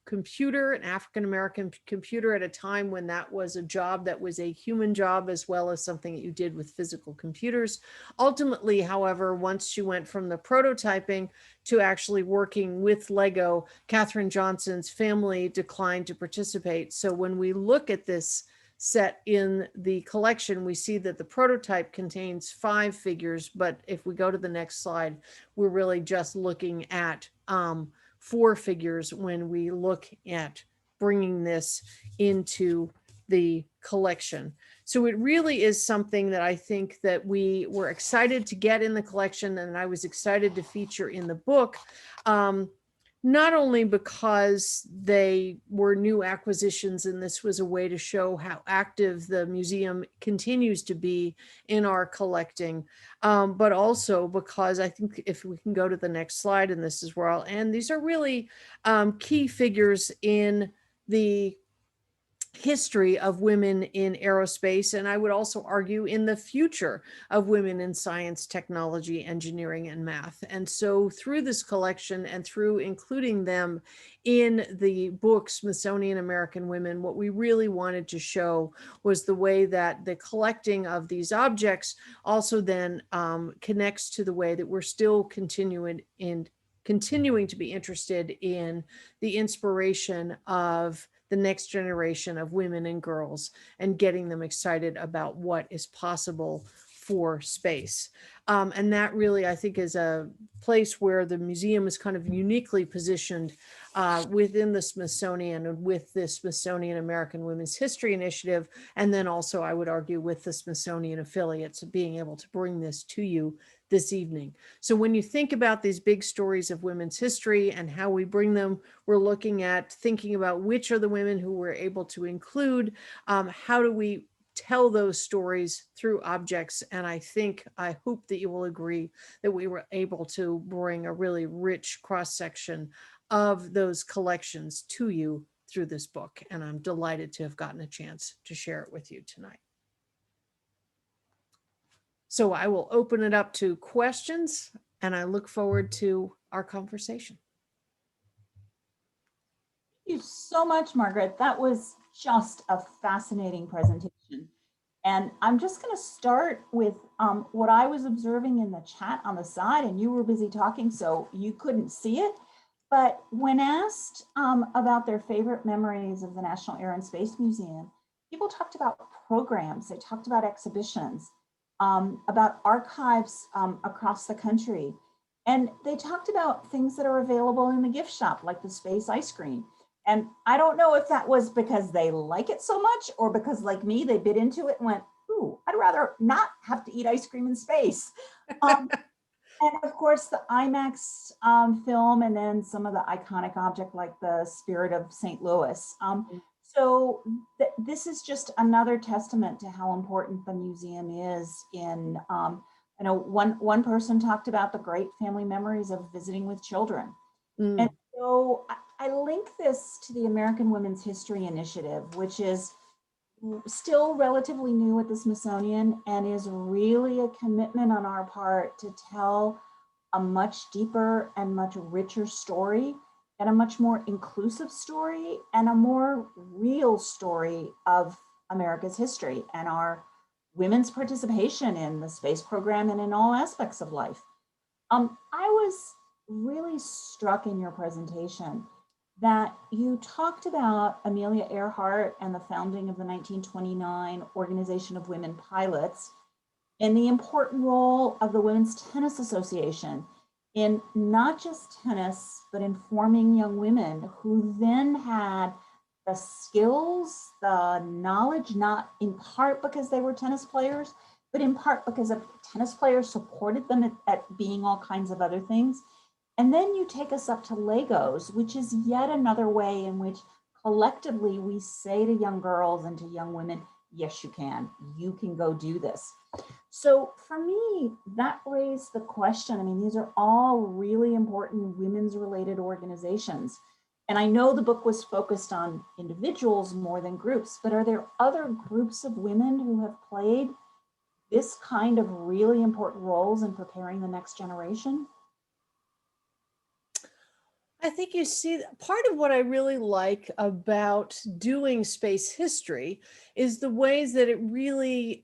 computer, an African-American computer, at a time when that was a job that was a human job as well as something that you did with physical computers. Ultimately, however, once she went from the prototyping to actually working with Lego, Katherine Johnson's family declined to participate. So when we look at this set in the collection, we see that the prototype contains 5 figures, but if we go to the next slide, we're really just looking at 4 figures when we look at bringing this into the collection. So it really is something that I think that we were excited to get in the collection, and I was excited to feature in the book. Not only because they were new acquisitions, and this was a way to show how active the museum continues to be in our collecting, but also because I think if we can go to the next slide, and this is where I'll end, these are really key figures in the history of women in aerospace, and I would also argue in the future of women in science, technology, engineering, and math. And so through this collection and through including them in the book Smithsonian American Women, what we really wanted to show was the way that the collecting of these objects also then connects to the way that we're still continuing to be interested in the inspiration of the next generation of women and girls and getting them excited about what is possible for space. And that really, I think, is a place where the museum is kind of uniquely positioned within the Smithsonian and with the Smithsonian American Women's History Initiative. And then also, I would argue, with the Smithsonian affiliates being able to bring this to you this evening. So when you think about these big stories of women's history and how we bring them, we're looking at thinking about which are the women who we're able to include. How do we tell those stories through objects? And I hope that you will agree that we were able to bring a really rich cross-section of those collections to you through this book. And I'm delighted to have gotten a chance to share it with you tonight. So I will open it up to questions, and I look forward to our conversation. Thank you so much, Margaret. That was just a fascinating presentation. And I'm just going to start with what I was observing in the chat on the side, and you were busy talking, so you couldn't see it. But when asked about their favorite memories of the National Air and Space Museum, people talked about programs, they talked about exhibitions, about archives across the country. And they talked about things that are available in the gift shop, like the space ice cream. And I don't know if that was because they like it so much or because, like me, they bit into it and went, ooh, I'd rather not have to eat ice cream in space. And of course, the IMAX film, and then some of the iconic object like the Spirit of St. Louis. So this is just another testament to how important the museum is in, I know one person talked about the great family memories of visiting with children. And so I link this to the American Women's History Initiative, which is still relatively new at the Smithsonian and is really a commitment on our part to tell a much deeper and much richer story, and a much more inclusive story, and a more real story of America's history and our women's participation in the space program and in all aspects of life. I was really struck in your presentation that you talked about Amelia Earhart and the founding of the 1929 Organization of Women Pilots, and the important role of the Women's Tennis Association in not just tennis, but in forming young women who then had the skills, the knowledge, not in part because they were tennis players, but in part because a tennis players supported them at being all kinds of other things. And then you take us up to Legos, which is yet another way in which collectively we say to young girls and to young women, yes, you can go do this. So for me, that raised the question. I mean, these are all really important women's related organizations. And I know the book was focused on individuals more than groups, but are there other groups of women who have played this kind of really important roles in preparing the next generation? I think you see part of what I really like about doing space history is the ways that it really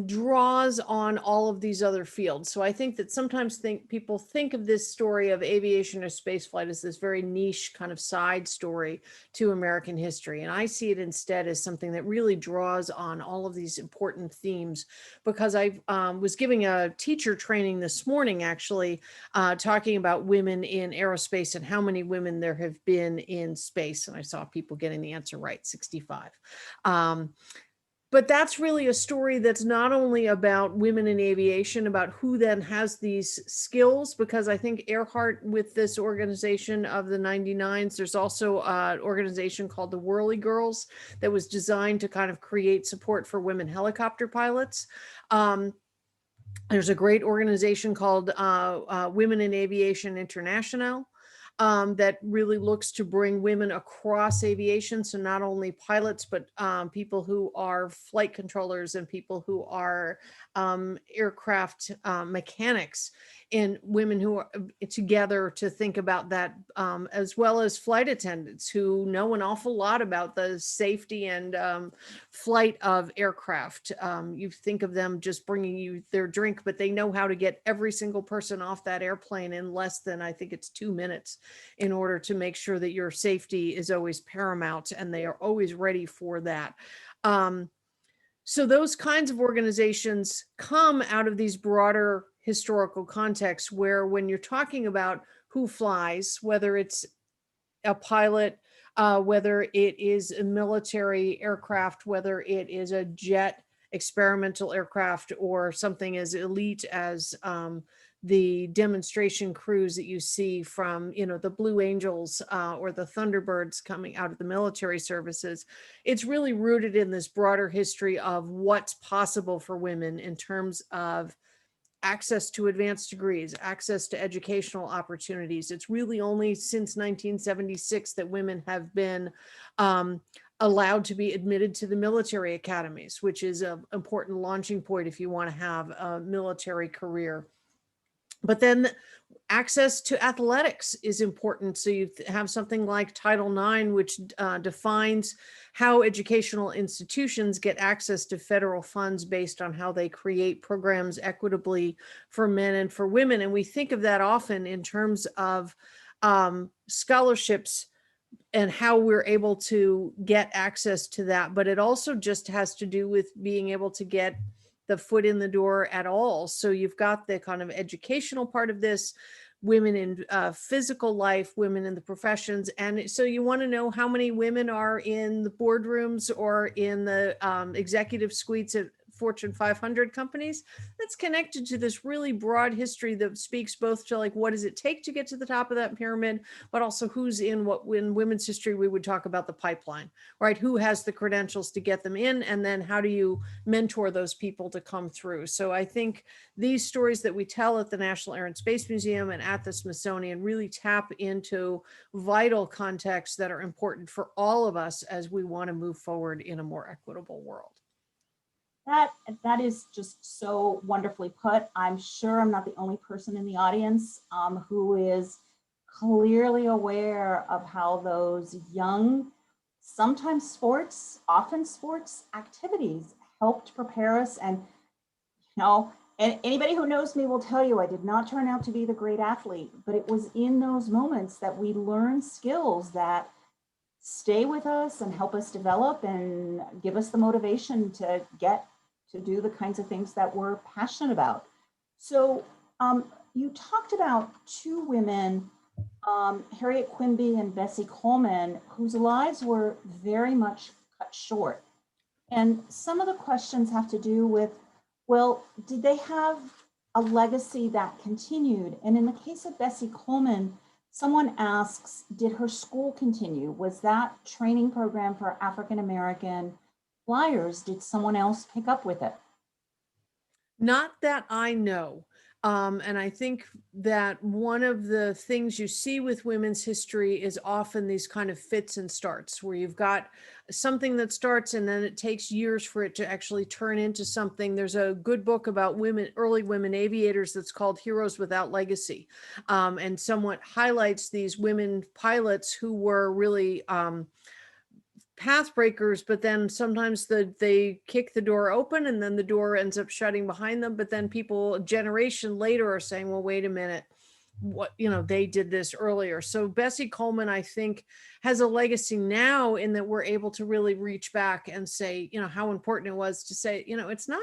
draws on all of these other fields. So I think that sometimes people think of this story of aviation or space flight as this very niche kind of side story to American history. And I see it instead as something that really draws on all of these important themes, because I was giving a teacher training this morning, actually, talking about women in aerospace and how many women there have been in space. And I saw people getting the answer right, 65. But that's really a story that's not only about women in aviation, about who then has these skills, because I think Earhart, with this organization of the 99s, there's also an organization called the Whirly Girls that was designed to kind of create support for women helicopter pilots. There's a great organization called Women in Aviation International. that really looks to bring women across aviation. So not only pilots, but people who are flight controllers and people who are aircraft mechanics, and women who are together to think about that, as well as flight attendants who know an awful lot about the safety and flight of aircraft. You think of them just bringing you their drink, but they know how to get every single person off that airplane in less than, I think it's 2 minutes, in order to make sure that your safety is always paramount, and they are always ready for that. So those kinds of organizations come out of these broader historical contexts where, when you're talking about who flies, whether it's a pilot, whether it is a military aircraft, whether it is a jet experimental aircraft, or something as elite as the demonstration crews that you see from, the Blue Angels or the Thunderbirds coming out of the military services. It's really rooted in this broader history of what's possible for women in terms of access to advanced degrees, access to educational opportunities. It's really only since 1976 that women have been allowed to be admitted to the military academies, which is an important launching point if you want to have a military career. But then access to athletics is important. So you have something like Title IX, which defines how educational institutions get access to federal funds based on how they create programs equitably for men and for women. And we think of that often in terms of scholarships and how we're able to get access to that. But it also just has to do with being able to get the foot in the door at all. So you've got the kind of educational part of this, women in physical life, women in the professions. And so you want to know how many women are in the boardrooms or in the executive suites at Fortune 500 companies. That's connected to this really broad history that speaks both to, like, what does it take to get to the top of that pyramid, but also who's in what. In women's history, we would talk about the pipeline, right? Who has the credentials to get them in, and then how do you mentor those people to come through? So I think these stories that we tell at the National Air and Space Museum and at the Smithsonian really tap into vital contexts that are important for all of us as we want to move forward in a more equitable world. That is just so wonderfully put. I'm sure I'm not the only person in the audience who is clearly aware of how those young, sometimes sports, often sports activities helped prepare us. And and anybody who knows me will tell you I did not turn out to be the great athlete, but it was in those moments that we learn skills that stay with us and help us develop and give us the motivation to do the kinds of things that we're passionate about. So you talked about two women, Harriet Quimby and Bessie Coleman, whose lives were very much cut short. And some of the questions have to do with, well, did they have a legacy that continued? And in the case of Bessie Coleman, someone asks, did her school continue? Was that training program for African-American flyers, did someone else pick up with it? Not that I know. And I think that one of the things you see with women's history is often these kind of fits and starts, where you've got something that starts and then it takes years for it to actually turn into something. There's a good book about women, early women aviators, that's called Heroes Without Legacy, and somewhat highlights these women pilots who were really path breakers, but then sometimes they kick the door open and then the door ends up shutting behind them. But then people a generation later are saying, well, wait a minute, what, they did this earlier. So Bessie Coleman, I think, has a legacy now in that we're able to really reach back and say, how important it was to say, it's not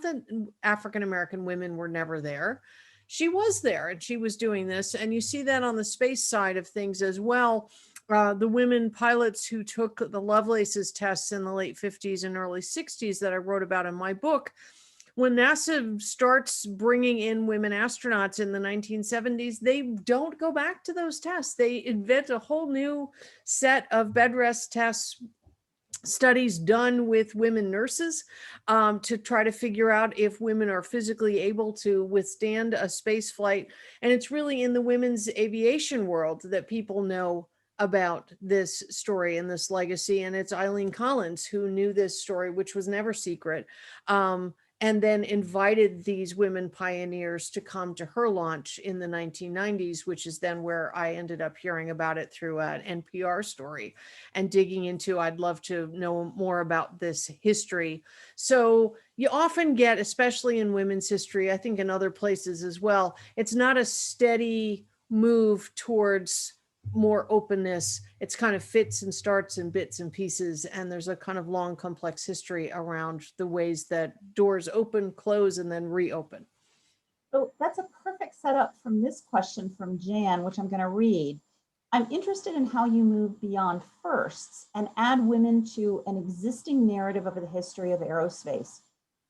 that African-American women were never there. She was there and she was doing this. And you see that on the space side of things as well. The women pilots who took the Lovelace's tests in the late 50s and early 60s that I wrote about in my book, when NASA starts bringing in women astronauts in the 1970s, they don't go back to those tests. They invent a whole new set of bed rest tests studies done with women nurses to try to figure out if women are physically able to withstand a space flight. And it's really in the women's aviation world that people know about this story and this legacy. And it's Eileen Collins who knew this story, which was never secret. And then invited these women pioneers to come to her launch in the 1990s, which is then where I ended up hearing about it through an NPR story and digging into. I'd love to know more about this history. So you often get, especially in women's history, I think in other places as well, it's not a steady move towards more openness. It's kind of fits and starts in bits and pieces. And there's a kind of long, complex history around the ways that doors open, close, and then reopen. So that's a perfect setup from this question from Jan, which I'm going to read. I'm interested in how you move beyond firsts and add women to an existing narrative of the history of aerospace.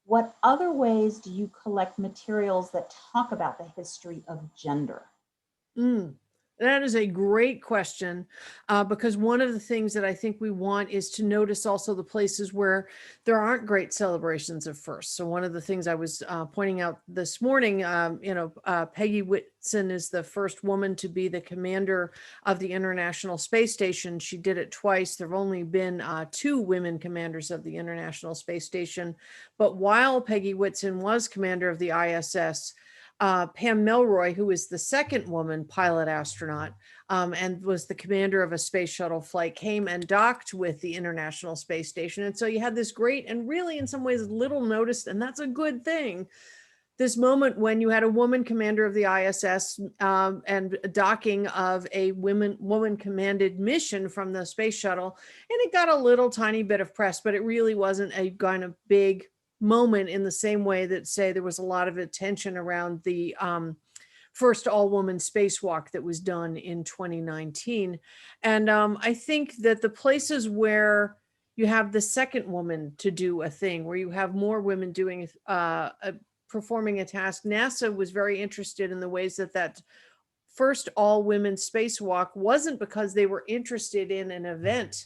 What other ways do you collect materials that talk about the history of gender? That is a great question, because one of the things that I think we want is to notice also the places where there aren't great celebrations of first. So one of the things I was pointing out this morning, Peggy Whitson is the first woman to be the commander of the International Space Station. She did it twice. There have only been 2 women commanders of the International Space Station. But while Peggy Whitson was commander of the ISS, Pam Melroy, who was the second woman pilot astronaut and was the commander of a space shuttle flight, came and docked with the International Space Station. And so you had this great and really in some ways little noticed, and that's a good thing, this moment when you had a woman commander of the ISS and docking of a woman commanded mission from the space shuttle. And it got a little tiny bit of press, but it really wasn't a kind of big moment in the same way that, say, there was a lot of attention around the first all-woman spacewalk that was done in 2019. And I think that the places where you have the second woman to do a thing, where you have more women doing performing a task, NASA was very interested in the ways that first all-women spacewalk wasn't because they were interested in an event,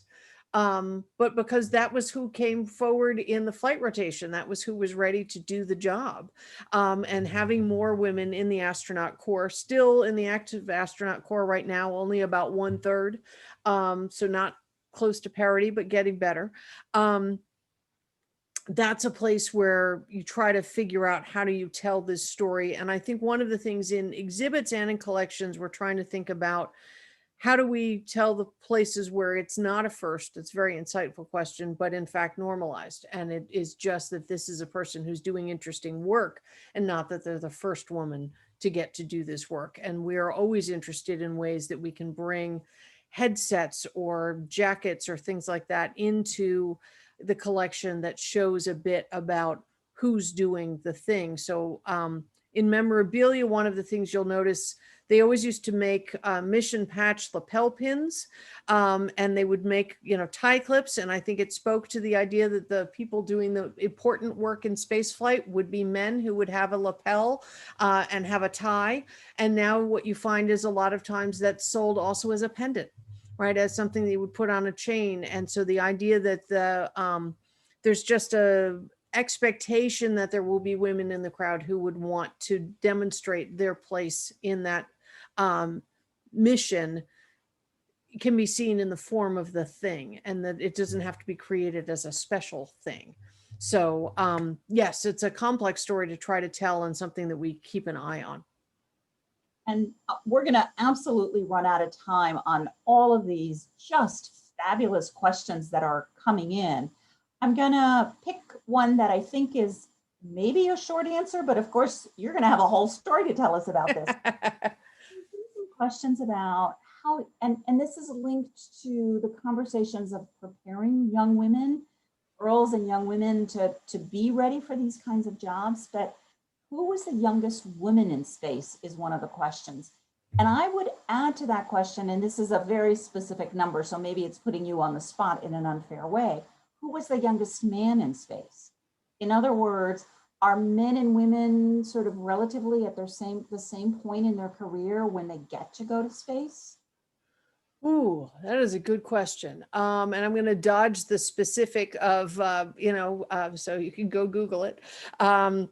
but because that was who came forward in the flight rotation. That was who was ready to do the job. And having more women in the astronaut corps, still in the active astronaut corps right now, only about 1/3. So not close to parity, but getting better. That's a place where you try to figure out how do you tell this story. And I think one of the things in exhibits and in collections, we're trying to think about how do we tell the places where it's not a first? It's a very insightful question, but in fact normalized. And it is just that this is a person who's doing interesting work and not that they're the first woman to get to do this work. And we are always interested in ways that we can bring headsets or jackets or things like that into the collection that shows a bit about who's doing the thing. So in memorabilia, one of the things you'll notice, they always used to make mission patch lapel pins, and they would make, tie clips. And I think it spoke to the idea that the people doing the important work in spaceflight would be men who would have a lapel and have a tie. And now what you find is a lot of times that's sold also as a pendant, right, as something that you would put on a chain. And so the idea that there's just a expectation that there will be women in the crowd who would want to demonstrate their place in that mission can be seen in the form of the thing, and that it doesn't have to be created as a special thing. So yes, it's a complex story to try to tell and something that we keep an eye on. And we're going to absolutely run out of time on all of these just fabulous questions that are coming in. I'm going to pick one that I think is maybe a short answer, but of course, you're going to have a whole story to tell us about this. Some questions about how, and this is linked to the conversations of preparing young women, girls and young women to be ready for these kinds of jobs. But who was the youngest woman in space is one of the questions. And I would add to that question, and this is a very specific number, so maybe it's putting you on the spot in an unfair way. Who was the youngest man in space? In other words, are men and women sort of relatively at the same point in their career when they get to go to space? Ooh, that is a good question. And I'm going to dodge the specific of, so you can go Google it. Um,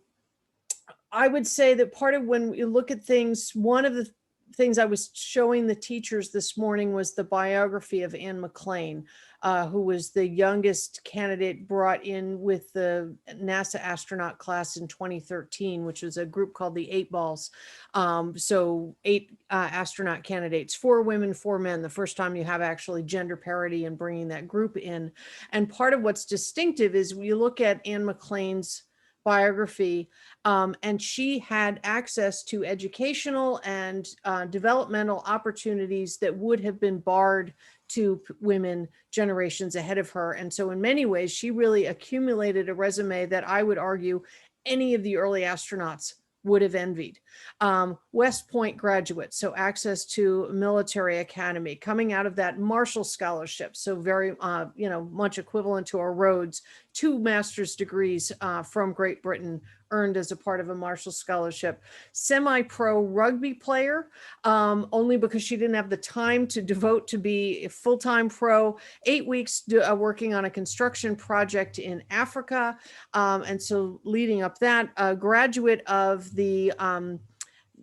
I would say that part of when we look at things, one of the things I was showing the teachers this morning was the biography of Anne McClain, who was the youngest candidate brought in with the NASA astronaut class in 2013, which was a group called the Eight Balls. So eight astronaut candidates, 4 women, 4 men, the first time you have actually gender parity in bringing that group in. And part of what's distinctive is we look at Anne McClain's biography, and she had access to educational and developmental opportunities that would have been barred to women generations ahead of her. And so in many ways, she really accumulated a resume that I would argue any of the early astronauts would have envied. West Point graduate, so access to military academy, coming out of that Marshall Scholarship, so very, much equivalent to our Rhodes, 2 master's degrees from Great Britain earned as a part of a Marshall Scholarship. Semi-pro rugby player, only because she didn't have the time to devote to be a full-time pro, 8 weeks working on a construction project in Africa. And so leading up that, a graduate of the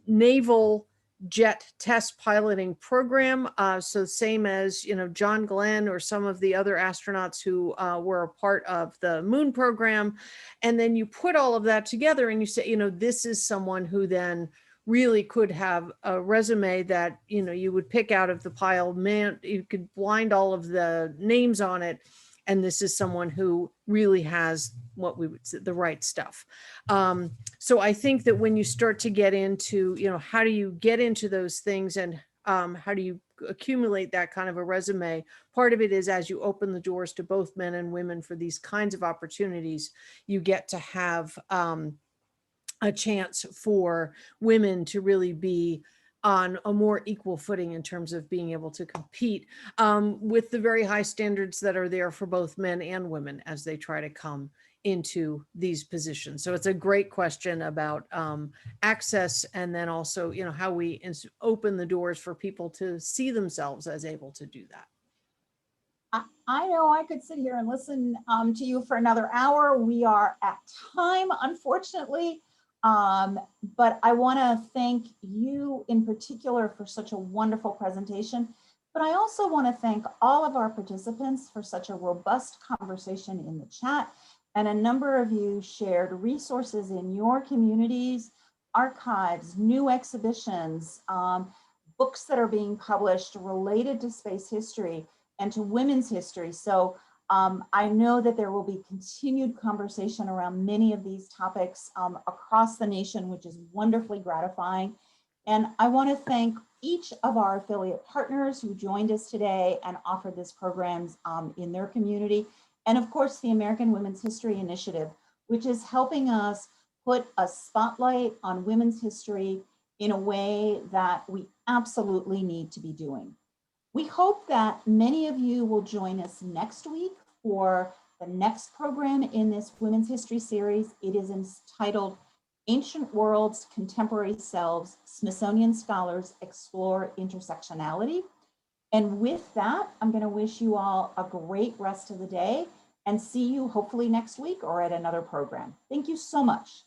Naval Jet Test Piloting Program. So same as, John Glenn or some of the other astronauts who were a part of the moon program. And then you put all of that together and you say, this is someone who then really could have a resume that, you would pick out of the pile. Man, you could blind all of the names on it. And this is someone who really has what we would say the right stuff. So I think that when you start to get into, how do you get into those things and how do you accumulate that kind of a resume? Part of it is as you open the doors to both men and women for these kinds of opportunities, you get to have a chance for women to really be on a more equal footing in terms of being able to compete with the very high standards that are there for both men and women as they try to come into these positions. So it's a great question about access, and then also, how we open the doors for people to see themselves as able to do that. I know I could sit here and listen to you for another hour. We are at time, unfortunately. But I want to thank you in particular for such a wonderful presentation. But I also want to thank all of our participants for such a robust conversation in the chat. And a number of you shared resources in your communities, archives, new exhibitions, books that are being published related to space history and to women's history. So I know that there will be continued conversation around many of these topics across the nation, which is wonderfully gratifying. And I want to thank each of our affiliate partners who joined us today and offered this programs in their community. And of course, the American Women's History Initiative, which is helping us put a spotlight on women's history in a way that we absolutely need to be doing. We hope that many of you will join us next week for the next program in this Women's History series. It is entitled Ancient Worlds, Contemporary Selves, Smithsonian Scholars Explore Intersectionality. And with that, I'm going to wish you all a great rest of the day and see you hopefully next week or at another program. Thank you so much.